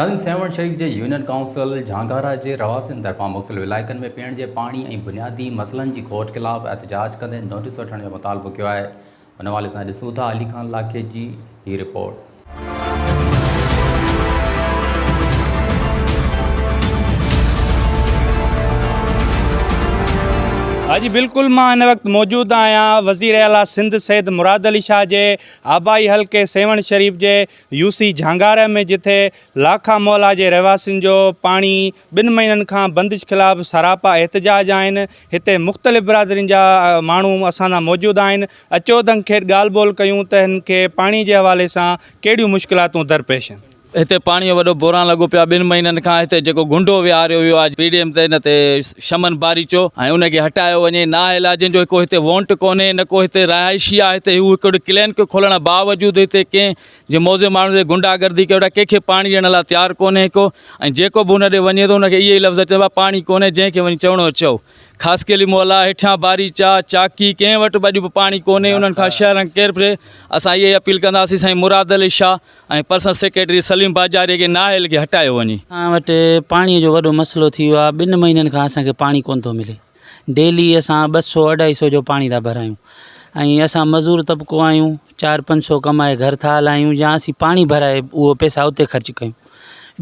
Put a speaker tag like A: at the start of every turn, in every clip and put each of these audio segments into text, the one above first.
A: नाज़रीन, सेवन शरीफ के union council झांगारा के रवासिन तरफा मुख्तलिफ़ इलाक़न में पीण के पानी और बुनियादी मसलन की खोट खिलाफ़ एहतजाज कंदे नोटिस वठण जो मुतालबो किया है। उन हवाले से ॾिसूं था अली खान लाखे की ही रिपोर्ट।
B: हाँ जी बिल्कुल, मां इन वक्त मौजूद आया वज़ीर आला सिंध सैयद मुराद अली शाह के आबाई हल्के सेवन शरीफ के यूसी झांगारे में, जिथे लाखा मौला के रहवासिन जो पानी 2 महीनन का बंदिश खिलाफ़ सरापा एहतजाज आहिनि। हिते मुख़्तलिफ़ बिरादरिन जा माण्हू असां मौजूद आहिनि। अचो त खेर ॻाल्हि ॿोल कयूं त हिनखे पानी के हवाले से कहिड़ियूं मुश्किलातूं दरपेश आहिनि।
C: इतने पानी वो बोरान लगो पिया 2 महीनन का। इतने जो गुंडो विहारियो वियो आज पीडीएम ते नते शमन बारीचो उनके हटायो वने ना इलाज जो को इतने वोंट कोने न को इतने रहायशी आ। इतने क्लिन को खोलण बावजूद इतने कें जो मौजे माण्हू से गुंडागर्दी के कंहिंखे पानी ॾियण लाइ तैयार कोने को। जेको भी उन वने तो उनके ये लफ़्ज़ चवा पानी कोने, जैसे वही चवणो चो। खास केली मोला हेठा बारीचा चाकी कें वट अॼु पानी कोने। उन्हनि खां शहर केर पिए असां ये अपील कंदासीं साईं मुराद अली शाह ऐं पर्सनल सेक्रेटरी सलीम बाजारी के नाहिल के हटायो वञे।
D: असां वटि पाणीअ जो वॾो मसइलो थी वियो आहे। 2 महीननि खां असांखे पाणी कोन थो मिले। डेली असां 200-250 जो पाणी था भरायूं ऐं असां मज़ूर तबको आहियूं। 400-500 कमाए घर था हलायूं या असीं पाणी भराए उहो पैसा उते ख़र्च कयूं।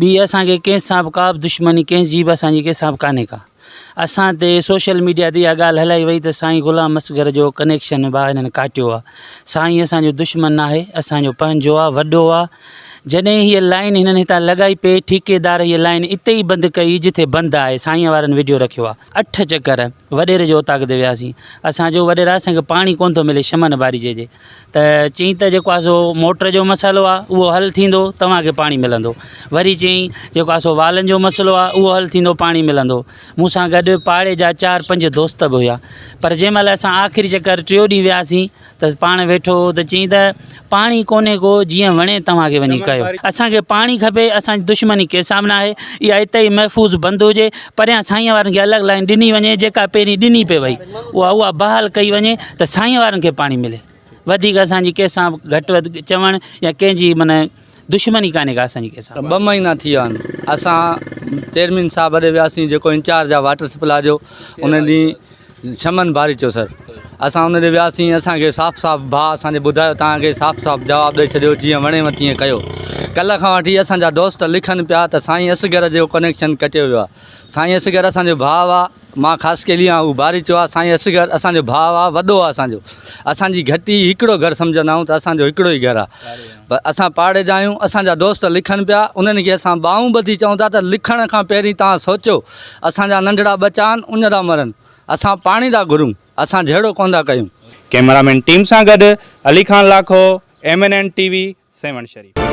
D: ॿी असांखे कंहिंसां बि का बि दुश्मनी कंहिंजी बि असांजी कंहिंसां बि कान्हे का। असां ते सोशल मीडिया ते इहा ॻाल्हि हलाई वई त साईं ग़ुलाम असगर जो कनेक्शन बि हिननि काटियो आहे। साईं असांजो दुश्मन आहे, असांजो पंहिंजो आहे, वॾो आहे। जॾहिं हीअ लाइन हिननि हितां लॻाई पे, ठेकेदार हीअ लाइन इते ई बंदि कई जिथे बंदि आहे। साईं वारनि वीडियो रखियो आहे। 8 चक्कर वॾेरे जो उताक ते वियासीं। असांजो वॾेरा असांखे पाणी कोन थो मिले शमन बारी जे त चई त जेको आहे सो मोटर जो मसाइलो आहे उहो हल थींदो, तव्हांखे पाणी मिलंदो। वरी चई जेको आहे सो वालनि जो मसइलो आहे उहो हल थींदो, पाणी मिलंदो। मूंसां गॾु पाड़े जा 4-5 दोस्त बि हुआ। पर जंहिं महिल असां आख़िरी चक्कर 3 ॾींहुं वियासीं त पाण वेठो त चई त पाणी कोन्हे को, जीअं वणे तव्हांखे वञी कयो। असांखे पाणी खपे, असांजी दुश्मनी कंहिंसां बि न आहे। इहा हिते ई महफ़ूज़ बंदि हुजे, परियां साईं वारनि खे अलॻि लाइन ॾिनी वञे। जेका पहिरीं ॾिनी पे वई उहा बहाल कई वञे त साईं वारनि खे पाणी मिले। वधीक असांजी कंहिंसां घटि वधि चवणु या कंहिंजी माना दुश्मनी कान्हे का असांजी कंहिंसां।
E: 2 महीना थी विया आहिनि। असां चेयरमैन साहब ॾे वियासीं, जेको इंचार्ज आहे वाटर सप्लाई जो, उन ॾींहुं शमन बारीचो सर। असां उन ॾे वियासीं, असांखे साफ़ भाउ असांजे ॿुधायो तव्हांखे साफ़ जवाबु ॾेई छॾियो, जीअं वणेव तीअं कयो। कल्ह खां वठी असांजा दोस्त लिखनि पिया त साईं असगर जो कनेक्शन कटियो वियो आहे। साईं असगर असांजो भाउ आहे, मां ख़ासि केली आहियां, उहो बारीचो आहे। साईं असगर असांजो भाउ आहे, वॾो आहे असांजो। असांजी घटि ई हिकिड़ो घर सम्झंदा आहियूं त असांजो हिकिड़ो ई घरु आहे। पर असां पाड़े जा आहियूं। असांजा दोस्त लिखनि पिया, उन्हनि खे असां ॿाहूं ॿधी चऊं था त लिखण खां पहिरीं तव्हां सोचो, असांजा नंढड़ा बचा आहिनि, उन था मरनि। असां पाणी था घुरूं, असां जहिड़ो कोन था कयूं।
B: कैमरामैन टीम सां गॾु अली खान लाखो, MNN TV, सेवन शरीफ।